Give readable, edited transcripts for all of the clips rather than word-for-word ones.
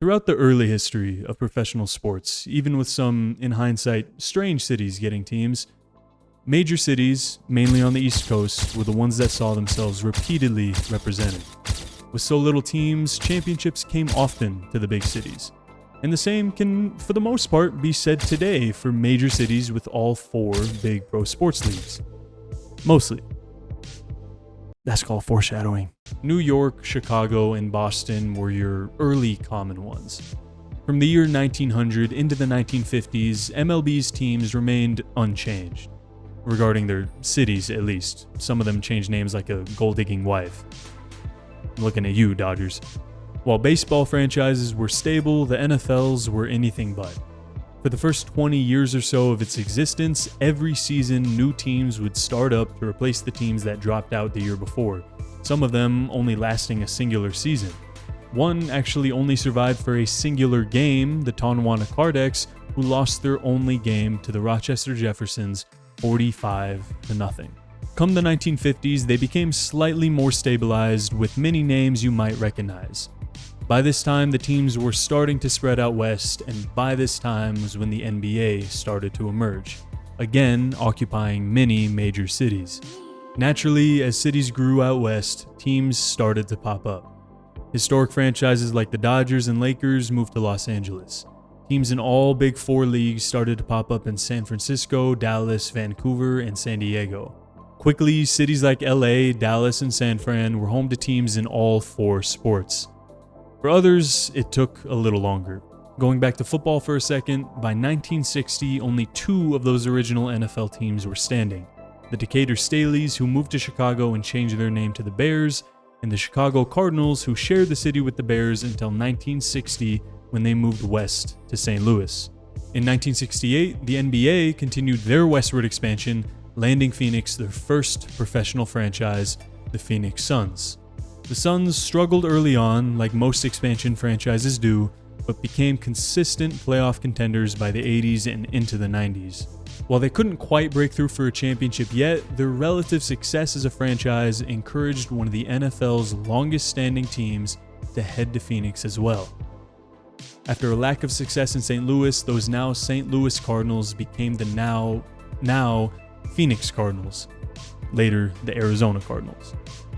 Throughout the early history of professional sports, even with some, in hindsight, strange cities getting teams, major cities, mainly on the East Coast, were the ones that saw themselves repeatedly represented. With so little teams, championships came often to the big cities. And the same can, for the most part, be said today for major cities with all 4 big pro sports leagues. Mostly. That's called foreshadowing. New York, Chicago, and Boston were your early common ones. From the year 1900 into the 1950s, MLB's teams remained unchanged. Regarding their cities, at least. Some of them changed names like a gold-digging wife. I'm looking at you, Dodgers. While baseball franchises were stable, the NFL's were anything but. For the first 20 years or so of its existence, every season new teams would start up to replace the teams that dropped out the year before, some of them only lasting a singular season. One actually only survived for a singular game, the Tonawanda Cardex, who lost their only game to the Rochester Jeffersons 45-0. Come the 1950s, they became slightly more stabilized with many names you might recognize. By this time, the teams were starting to spread out west, and by this time was when the NBA started to emerge, again occupying many major cities. Naturally, as cities grew out west, teams started to pop up. Historic franchises like the Dodgers and Lakers moved to Los Angeles. Teams in all Big Four leagues started to pop up in San Francisco, Dallas, Vancouver, and San Diego. Quickly, cities like LA, Dallas, and San Fran were home to teams in all 4 sports. For others, it took a little longer. Going back to football for a second, by 1960, only 2 of those original NFL teams were standing. The Decatur Staleys, who moved to Chicago and changed their name to the Bears, and the Chicago Cardinals, who shared the city with the Bears until 1960 when they moved west to St. Louis. In 1968, the NBA continued their westward expansion, landing Phoenix their first professional franchise, the Phoenix Suns. The Suns struggled early on, like most expansion franchises do, but became consistent playoff contenders by the 80s and into the 90s. While they couldn't quite break through for a championship yet, their relative success as a franchise encouraged one of the NFL's longest-standing teams to head to Phoenix as well. After a lack of success in St. Louis, those now St. Louis Cardinals became the now Phoenix Cardinals, later the Arizona Cardinals.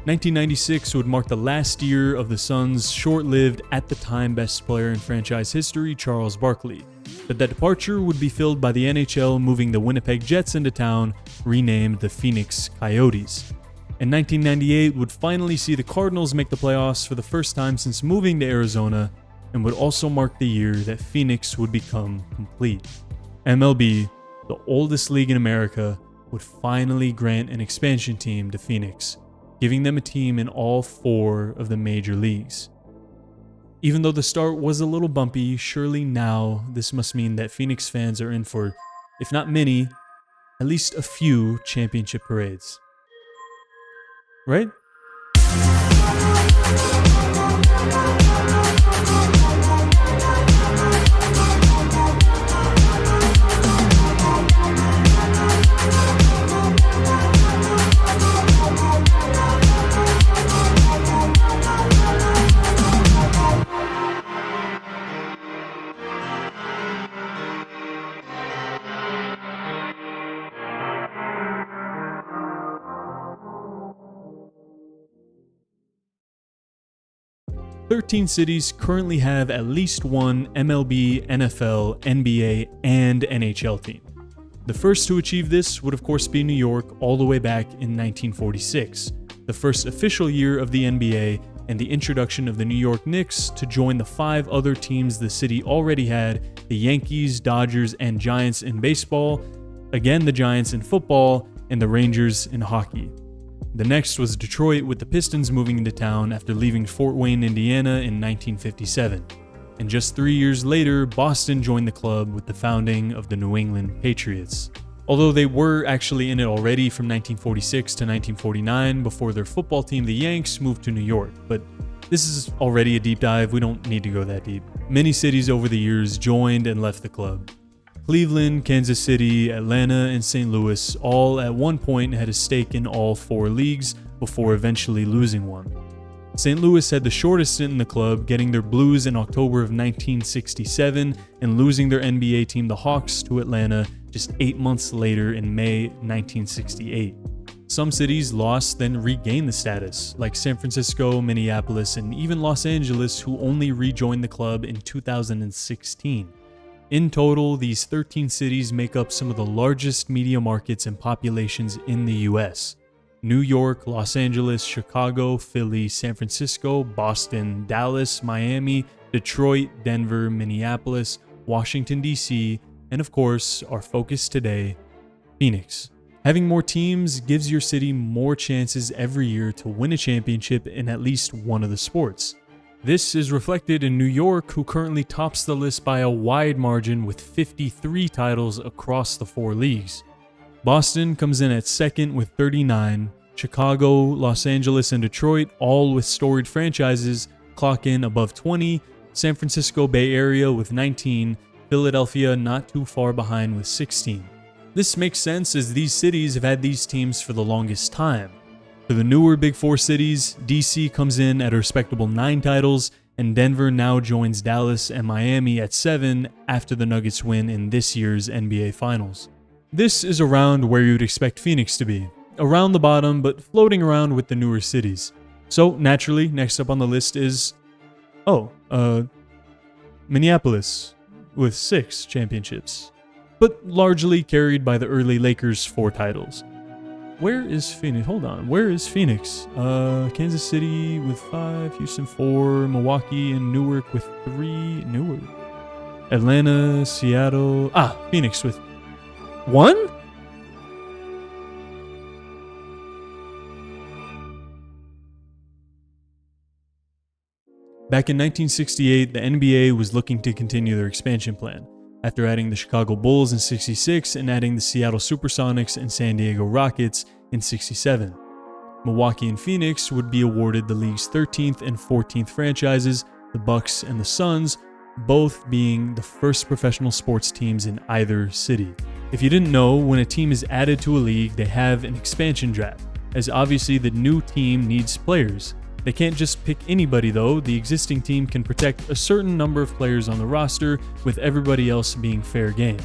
1996 would mark the last year of the Suns' short-lived, at-the-time best player in franchise history, Charles Barkley. But that departure would be filled by the NHL moving the Winnipeg Jets into town, renamed the Phoenix Coyotes. And 1998 would finally see the Cardinals make the playoffs for the first time since moving to Arizona, and would also mark the year that Phoenix would become complete. MLB, the oldest league in America, would finally grant an expansion team to Phoenix, giving them a team in all 4 of the major leagues. Even though the start was a little bumpy, surely now this must mean that Phoenix fans are in for, if not many, at least a few championship parades. Right? Thirteen cities currently have at least one MLB, NFL, NBA, and NHL team. The first to achieve this would of course be New York all the way back in 1946, the first official year of the NBA and the introduction of the New York Knicks to join the 5 other teams the city already had, the Yankees, Dodgers, and Giants in baseball, again the Giants in football, and the Rangers in hockey. The next was Detroit, with the Pistons moving into town after leaving Fort Wayne, Indiana in 1957. And just 3 years later, Boston joined the club with the founding of the New England Patriots. Although they were actually in it already from 1946 to 1949 before their football team, the Yanks, moved to New York. But this is already a deep dive, we don't need to go that deep. Many cities over the years joined and left the club. Cleveland, Kansas City, Atlanta, and St. Louis all at one point had a stake in all 4 leagues before eventually losing one. St. Louis had the shortest stint in the club, getting their Blues in October of 1967 and losing their NBA team, the Hawks, to Atlanta just 8 months later in May 1968. Some cities lost, then regained the status, like San Francisco, Minneapolis, and even Los Angeles, who only rejoined the club in 2016. In total, these 13 cities make up some of the largest media markets and populations in the US. New York, Los Angeles, Chicago, Philly, San Francisco, Boston, Dallas, Miami, Detroit, Denver, Minneapolis, Washington, D.C., and of course, our focus today, Phoenix. Having more teams gives your city more chances every year to win a championship in at least one of the sports. This is reflected in New York, who currently tops the list by a wide margin with 53 titles across the 4 leagues. Boston comes in at second with 39. Chicago, Los Angeles, and Detroit, all with storied franchises, clock in above 20. San Francisco Bay Area with 19. Philadelphia not too far behind with 16. This makes sense as these cities have had these teams for the longest time. For the newer Big Four cities, DC comes in at a respectable 9 titles, and Denver now joins Dallas and Miami at 7 after the Nuggets win in this year's NBA Finals. This is around where you'd expect Phoenix to be, around the bottom but floating around with the newer cities. So naturally, next up on the list is, Minneapolis with 6 championships, but largely carried by the early Lakers' 4 titles. Where is Phoenix? Hold on. Where is Phoenix? Kansas City with 5, Houston 4, Milwaukee and Newark with 3. Newark. Atlanta, Seattle. Phoenix with 1? Back in 1968, the NBA was looking to continue their expansion plan, after adding the Chicago Bulls in 66 and adding the Seattle Supersonics and San Diego Rockets in 67. Milwaukee and Phoenix would be awarded the league's 13th and 14th franchises, the Bucks and the Suns, both being the first professional sports teams in either city. If you didn't know, when a team is added to a league, they have an expansion draft, as obviously the new team needs players. They can't just pick anybody though. The existing team can protect a certain number of players on the roster, with everybody else being fair game.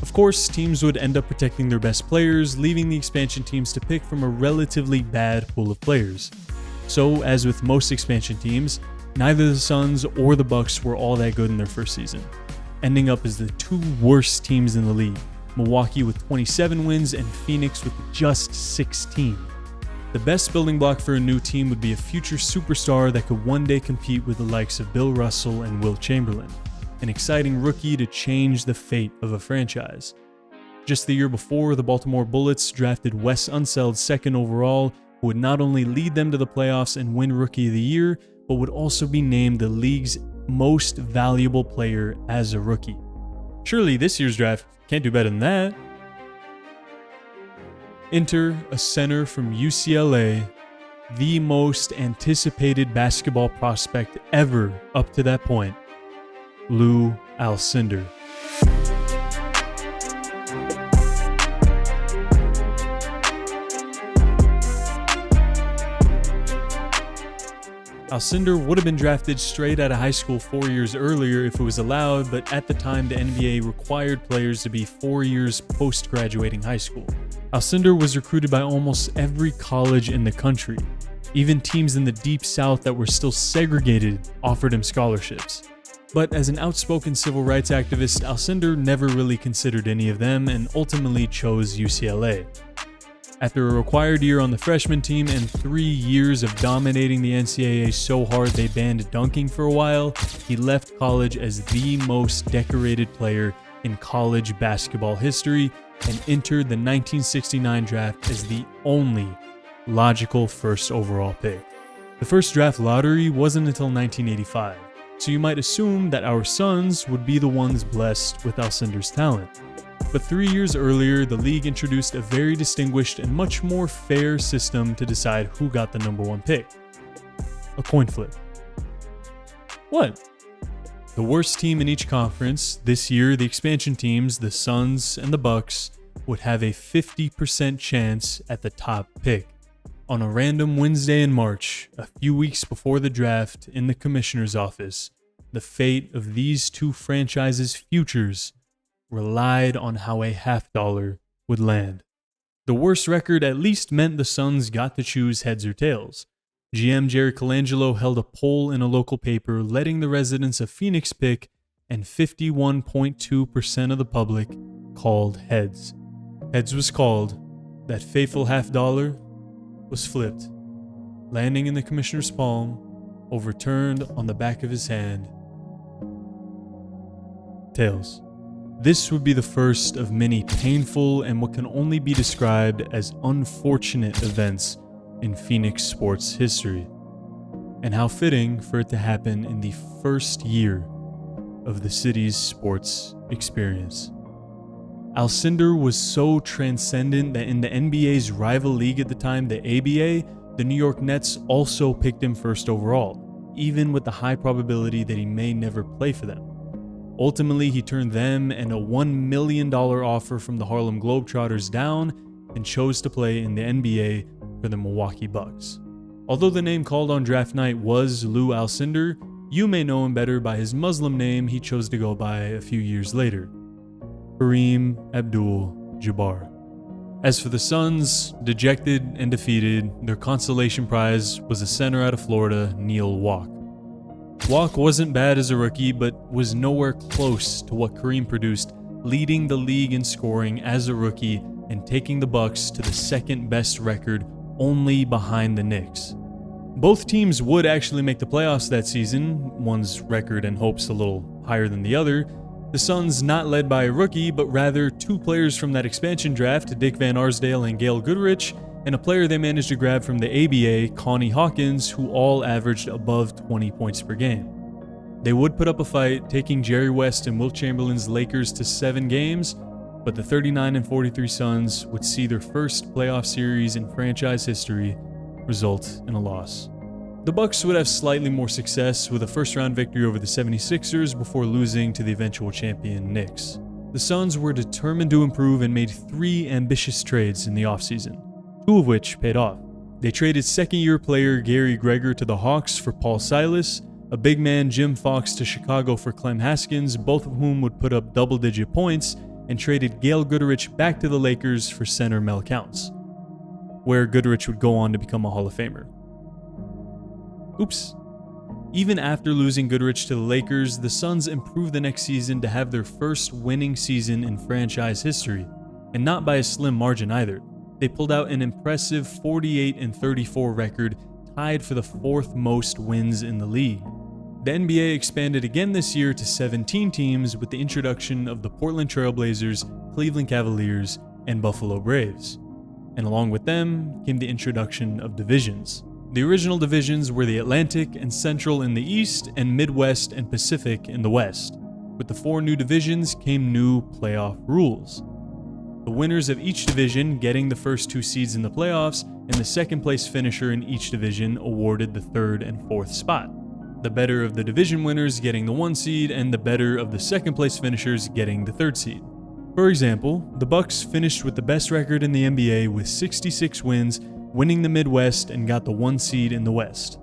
Of course, teams would end up protecting their best players, leaving the expansion teams to pick from a relatively bad pool of players. So, as with most expansion teams, neither the Suns or the Bucks were all that good in their first season, ending up as the 2 worst teams in the league, Milwaukee with 27 wins and Phoenix with just 16. The best building block for a new team would be a future superstar that could one day compete with the likes of Bill Russell and Wilt Chamberlain, an exciting rookie to change the fate of a franchise. Just the year before, the Baltimore Bullets drafted Wes Unseld 2nd overall, who would not only lead them to the playoffs and win Rookie of the Year, but would also be named the league's most valuable player as a rookie. Surely this year's draft can't do better than that. Enter a center from UCLA, the most anticipated basketball prospect ever up to that point, Lou Alcindor. Alcindor would have been drafted straight out of high school 4 years earlier if it was allowed, but at the time the NBA required players to be 4 years post-graduating high school. Alcindor was recruited by almost every college in the country. Even teams in the Deep South that were still segregated offered him scholarships. But as an outspoken civil rights activist, Alcindor never really considered any of them and ultimately chose UCLA. After a required year on the freshman team and 3 years of dominating the NCAA so hard they banned dunking for a while, he left college as the most decorated player in college basketball history and entered the 1969 draft as the only logical first overall pick. The first draft lottery wasn't until 1985, so you might assume that our Suns would be the ones blessed with Alcindor's talent. But 3 years earlier, the league introduced a very distinguished and much more fair system to decide who got the number 1 pick. A coin flip. What? The worst team in each conference, this year the expansion teams, the Suns and the Bucks, would have a 50% chance at the top pick. On a random Wednesday in March, a few weeks before the draft in the commissioner's office, the fate of these two franchises' futures relied on how a $50 would land. The worst record at least meant the Suns got to choose heads or tails. GM Jerry Colangelo held a poll in a local paper letting the residents of Phoenix pick, and 51.2% of the public called heads. Heads was called. That fateful $50 was flipped, landing in the commissioner's palm, overturned on the back of his hand. Tails. This would be the first of many painful and what can only be described as unfortunate events in Phoenix sports history. And how fitting for it to happen in the first year of the city's sports experience. Alcindor was so transcendent that in the NBA's rival league at the time, the ABA, the New York Nets also picked him first overall, even with the high probability that he may never play for them. Ultimately, he turned them and a $1 million offer from the Harlem Globetrotters down and chose to play in the NBA for the Milwaukee Bucks. Although the name called on draft night was Lou Alcindor, you may know him better by his Muslim name he chose to go by a few years later, Kareem Abdul-Jabbar. As for the Suns, dejected and defeated, their consolation prize was a center out of Florida, Neil Walk. Walk wasn't bad as a rookie, but was nowhere close to what Kareem produced, leading the league in scoring as a rookie and taking the Bucks to the second best record, only behind the Knicks. Both teams would actually make the playoffs that season, one's record and hopes a little higher than the other. The Suns not led by a rookie, but rather two players from that expansion draft, Dick Van Arsdale and Gail Goodrich, and a player they managed to grab from the ABA, Connie Hawkins, who all averaged above 20 points per game. They would put up a fight, taking Jerry West and Wilt Chamberlain's Lakers to 7 games, but the 39-43 Suns would see their first playoff series in franchise history result in a loss. The Bucks would have slightly more success with a first-round victory over the 76ers before losing to the eventual champion Knicks. The Suns were determined to improve and made 3 ambitious trades in the offseason, 2 of which paid off. They traded second-year player Gary Gregor to the Hawks for Paul Silas, a big man Jim Fox to Chicago for Clem Haskins, both of whom would put up double-digit points, and traded Gail Goodrich back to the Lakers for center Mel Counts, where Goodrich would go on to become a Hall of Famer. Oops. Even after losing Goodrich to the Lakers, the Suns improved the next season to have their first winning season in franchise history, and not by a slim margin either. They pulled out an impressive 48-34 record, tied for the 4th most wins in the league. The NBA expanded again this year to 17 teams with the introduction of the Portland Trail Blazers, Cleveland Cavaliers, and Buffalo Braves. And along with them came the introduction of divisions. The original divisions were the Atlantic and Central in the East, and Midwest and Pacific in the West. With the 4 new divisions came new playoff rules. The winners of each division getting the first 2 seeds in the playoffs, and the second place finisher in each division awarded the 3rd and 4th spot. The better of the division winners getting the 1 seed, and the better of the second place finishers getting the 3rd seed. For example, the Bucks finished with the best record in the NBA with 66 wins, winning the Midwest and got the 1 seed in the West.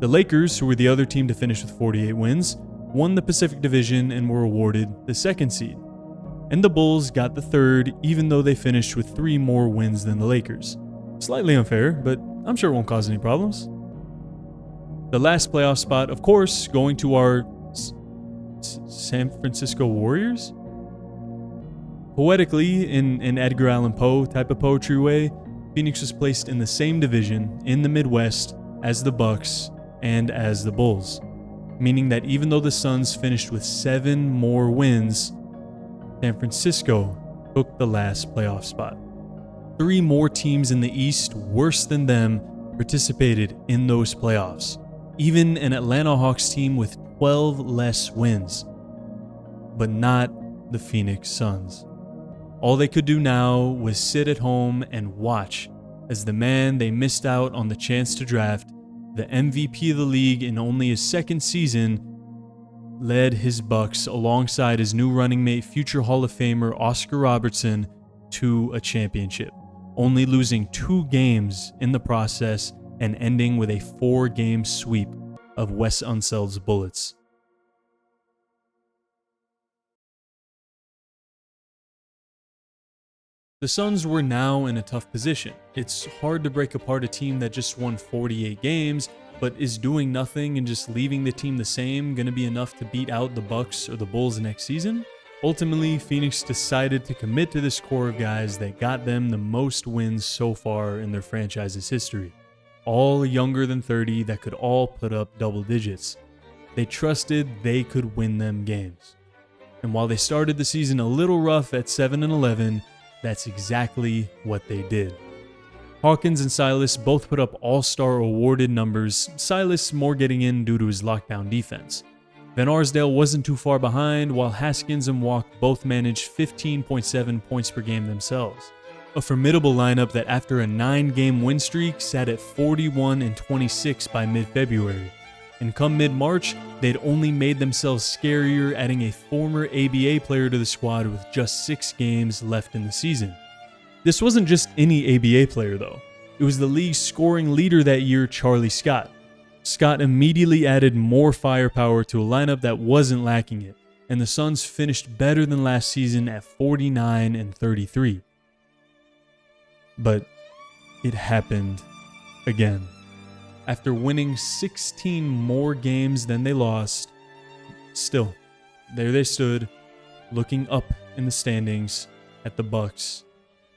The Lakers, who were the other team to finish with 48 wins, won the Pacific Division and were awarded the 2nd seed. And the Bulls got the 3rd, even though they finished with 3 more wins than the Lakers. Slightly unfair, but I'm sure it won't cause any problems. The last playoff spot, of course, going to our San Francisco Warriors? Poetically, in an Edgar Allan Poe type of poetry way, Phoenix was placed in the same division in the Midwest as the Bucks and as the Bulls, meaning that even though the Suns finished with 7 more wins, San Francisco took the last playoff spot. 3 more teams in the East worse than them participated in those playoffs, even an Atlanta Hawks team with 12 less wins, but not the Phoenix Suns. All they could do now was sit at home and watch as the man they missed out on the chance to draft, the MVP of the league in only his 2nd season, led his Bucks alongside his new running mate, future Hall of Famer Oscar Robertson, to a championship. only losing 2 games in the process and ending with a 4-game sweep of Wes Unseld's Bullets. The Suns were now in a tough position. It's hard to break apart a team that just won 48 games, but is doing nothing and just leaving the team the same going to be enough to beat out the Bucks or the Bulls next season? Ultimately, Phoenix decided to commit to this core of guys that got them the most wins so far in their franchise's history. All younger than 30 that could all put up double digits. They trusted they could win them games. And while they started the season a little rough at 7-11, that's exactly what they did. Hawkins and Silas both put up all-star awarded numbers, Silas more getting in due to his lockdown defense. Van Arsdale wasn't too far behind, while Haskins and Walk both managed 15.7 points per game themselves. A formidable lineup that after a 9-game win streak sat at 41-26 by mid-February. And come mid-March, they'd only made themselves scarier, adding a former ABA player to the squad with just 6 games left in the season. This wasn't just any ABA player though. It was the league's scoring leader that year, Charlie Scott. Scott immediately added more firepower to a lineup that wasn't lacking it, and the Suns finished better than last season at 49-33. But it happened again. After winning 16 more games than they lost, still, there they stood, looking up in the standings at the Bucks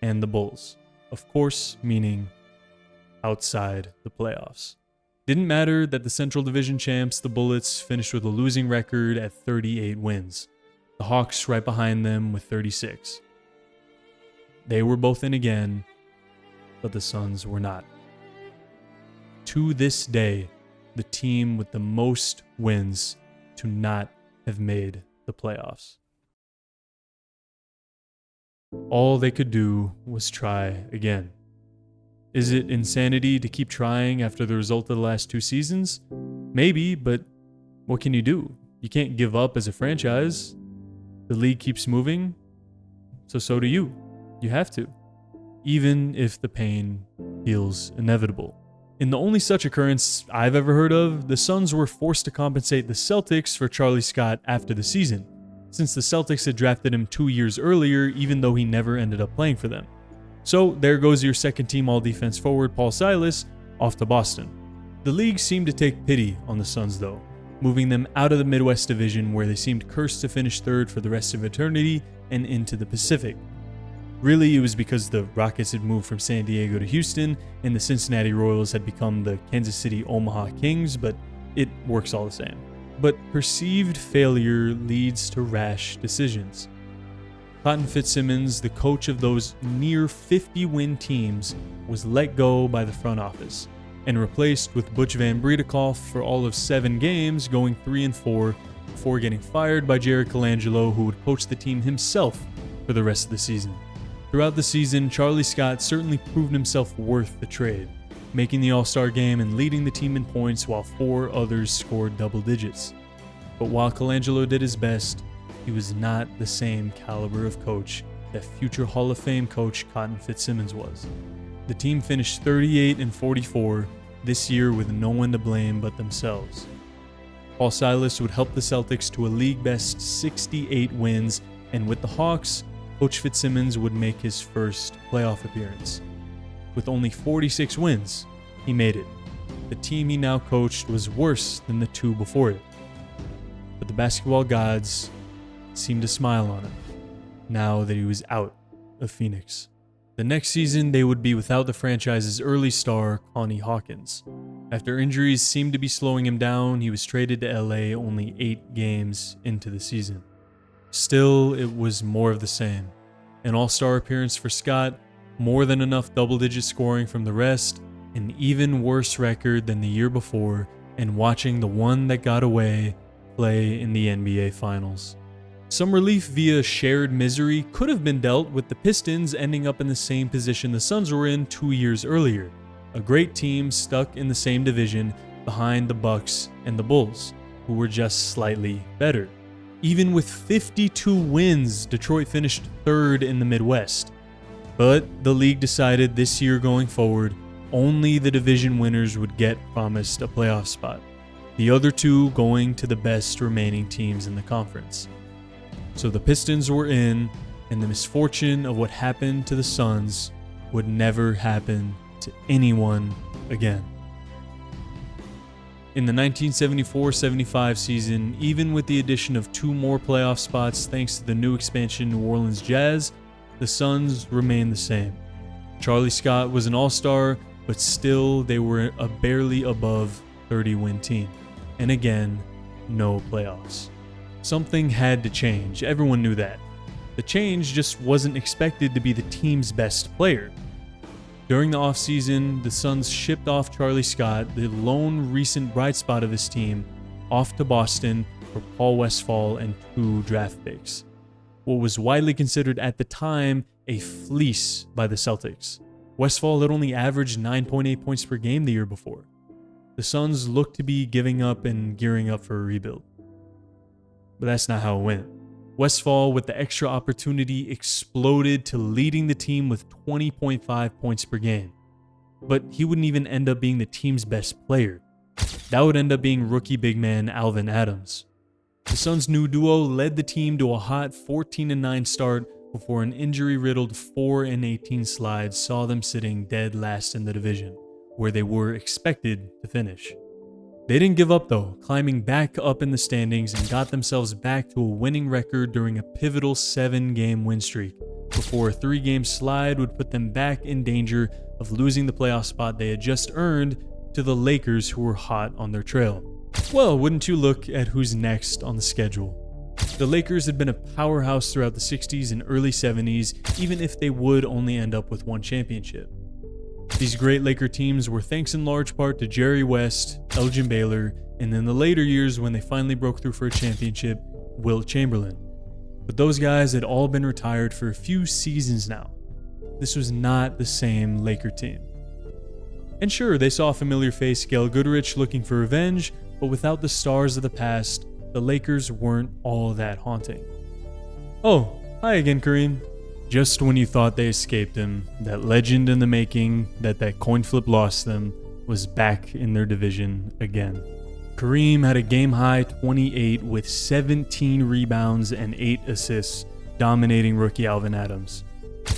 and the Bulls. Of course, meaning outside the playoffs. Didn't matter that the Central Division champs, the Bullets, finished with a losing record at 38 wins. The Hawks right behind them with 36. They were both in again, but the Suns were not. To this day, the team with the most wins to not have made the playoffs. All they could do was try again. Is it insanity to keep trying after the result of the last 2 seasons? Maybe, but what can you do? You can't give up as a franchise. The league keeps moving, so do you. You have to, even if the pain feels inevitable. In the only such occurrence I've ever heard of, the Suns were forced to compensate the Celtics for Charlie Scott after the season, since the Celtics had drafted him 2 years earlier even though he never ended up playing for them. So there goes your second-team all-defense forward Paul Silas off to Boston. The league seemed to take pity on the Suns though, moving them out of the Midwest Division where they seemed cursed to finish third for the rest of eternity and into the Pacific. Really, it was because the Rockets had moved from San Diego to Houston and the Cincinnati Royals had become the Kansas City Omaha Kings, but it works all the same. But perceived failure leads to rash decisions. Cotton Fitzsimmons, the coach of those near 50-win teams, was let go by the front office and replaced with Butch Van Bredekolff for all of 7 games, going 3-4, before getting fired by Jerry Colangelo, who would coach the team himself for the rest of the season. Throughout the season, Charlie Scott certainly proved himself worth the trade, making the All-Star game and leading the team in points while 4 others scored double digits. But while Colangelo did his best, he was not the same caliber of coach that future Hall of Fame coach Cotton Fitzsimmons was. The team finished 38-44 this year with no one to blame but themselves. Paul Silas would help the Celtics to a league-best 68 wins, and with the Hawks, Coach Fitzsimmons would make his first playoff appearance. With only 46 wins, he made it. The team he now coached was worse than the 2 before it. But the basketball gods seemed to smile on him, now that he was out of Phoenix. The next season, they would be without the franchise's early star, Connie Hawkins. After injuries seemed to be slowing him down, he was traded to LA only 8 games into the season. Still, it was more of the same. An all-star appearance for Scott, more than enough double-digit scoring from the rest, an even worse record than the year before, and watching the one that got away play in the NBA Finals. Some relief via shared misery could have been dealt with the Pistons ending up in the same position the Suns were in 2 years earlier, a great team stuck in the same division behind the Bucks and the Bulls, who were just slightly better. Even with 52 wins, Detroit finished 3rd in the Midwest. But the league decided this year going forward, only the division winners would get promised a playoff spot, the other two going to the best remaining teams in the conference. So the Pistons were in, and the misfortune of what happened to the Suns would never happen to anyone again. In the 1974-75 season, even with the addition of 2 more playoff spots thanks to the new expansion New Orleans Jazz, the Suns remained the same. Charlie Scott was an all-star, but still they were a barely above 30-win team. And again, no playoffs. Something had to change, everyone knew that. The change just wasn't expected to be the team's best player. During the offseason, the Suns shipped off Charlie Scott, the lone recent bright spot of his team, off to Boston for Paul Westphal and 2 draft picks. What was widely considered at the time a fleece by the Celtics. Westphal had only averaged 9.8 points per game the year before. The Suns looked to be giving up and gearing up for a rebuild. But that's not how it went. Westphal, with the extra opportunity, exploded to leading the team with 20.5 points per game. But he wouldn't even end up being the team's best player. That would end up being rookie big man Alvin Adams. The Suns' new duo led the team to a hot 14-9 start before an injury-riddled 4-18 slide saw them sitting dead last in the division, where they were expected to finish. They didn't give up though, climbing back up in the standings and got themselves back to a winning record during a pivotal 7-game win streak, before a 3-game slide would put them back in danger of losing the playoff spot they had just earned to the Lakers, who were hot on their trail. Well, wouldn't you look at who's next on the schedule? The Lakers had been a powerhouse throughout the 60s and early 70s, even if they would only end up with 1 championship. These great Laker teams were thanks in large part to Jerry West, Elgin Baylor, and in the later years when they finally broke through for a championship, Wilt Chamberlain. But those guys had all been retired for a few seasons now. This was not the same Laker team. And sure, they saw a familiar face, Gail Goodrich, looking for revenge, but without the stars of the past, the Lakers weren't all that haunting. Oh, hi again, Kareem. Just when you thought they escaped him, that legend in the making, that coin flip lost them, was back in their division again. Kareem had a game-high 28 with 17 rebounds and 8 assists, dominating rookie Alvin Adams.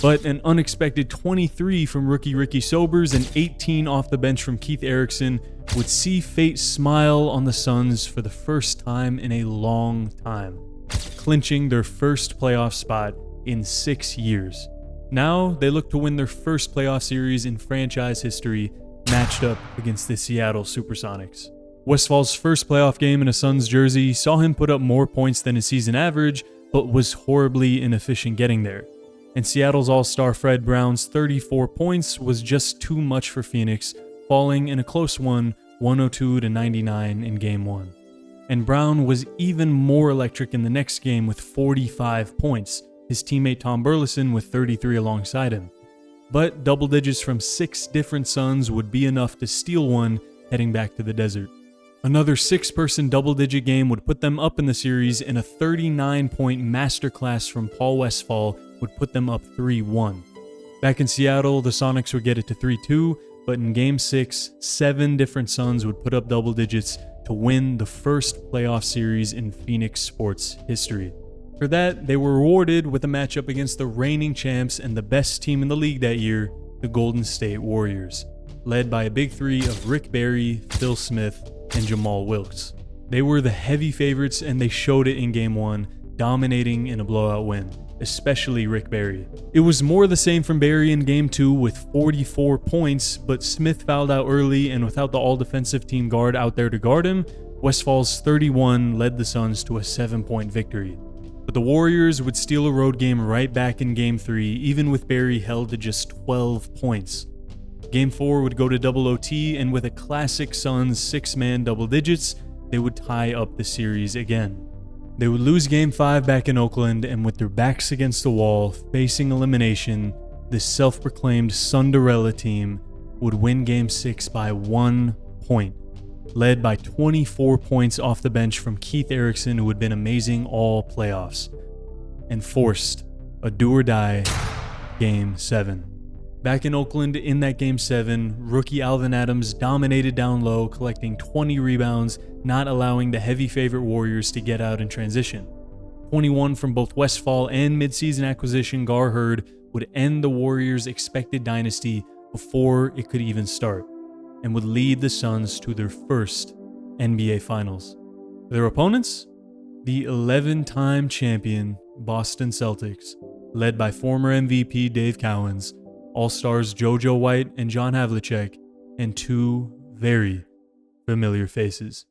But an unexpected 23 from rookie Ricky Sobers and 18 off the bench from Keith Erickson would see fate smile on the Suns for the first time in a long time, clinching their first playoff spot in 6 years. Now they look to win their first playoff series in franchise history, matched up against the Seattle Supersonics. Westphal's first playoff game in a Suns jersey saw him put up more points than his season average, but was horribly inefficient getting there. And Seattle's all-star Fred Brown's 34 points was just too much for Phoenix, falling in a close one, 102-99 in Game 1. And Brown was even more electric in the next game with 45 points, his teammate Tom Burleson with 33 alongside him. But double digits from 6 different Suns would be enough to steal one heading back to the desert. Another 6-person double-digit game would put them up in the series, and a 39-point masterclass from Paul Westphal would put them up 3-1. Back in Seattle, the Sonics would get it to 3-2, but in Game 6, 7 different Suns would put up double digits to win the first playoff series in Phoenix sports history. For that, they were rewarded with a matchup against the reigning champs and the best team in the league that year, the Golden State Warriors, led by a big three of Rick Barry, Phil Smith, and Jamal Wilkes. They were the heavy favorites, and they showed it in Game 1, dominating in a blowout win, especially Rick Barry. It was more the same from Barry in Game 2 with 44 points, but Smith fouled out early, and without the all-defensive team guard out there to guard him, Westphal's 31 led the Suns to a 7-point victory. But the Warriors would steal a road game right back in Game 3, even with Barry held to just 12 points. Game 4 would go to double OT, and with a classic Suns 6-man double digits, they would tie up the series again. They would lose Game 5 back in Oakland, and with their backs against the wall, facing elimination, this self-proclaimed Sunderella team would win Game 6 by 1 point, led by 24 points off the bench from Keith Erickson, who had been amazing all playoffs, and forced a do-or-die Game 7. Back in Oakland in that Game 7, rookie Alvin Adams dominated down low, collecting 20 rebounds, not allowing the heavy favorite Warriors to get out in transition. 21 from both Westfall and midseason acquisition Gar Hurd would end the Warriors' expected dynasty before it could even start, and would lead the Suns to their first NBA Finals. Their opponents? The 11-time champion Boston Celtics, led by former MVP Dave Cowens, All-Stars JoJo White and John Havlicek, and two very familiar faces.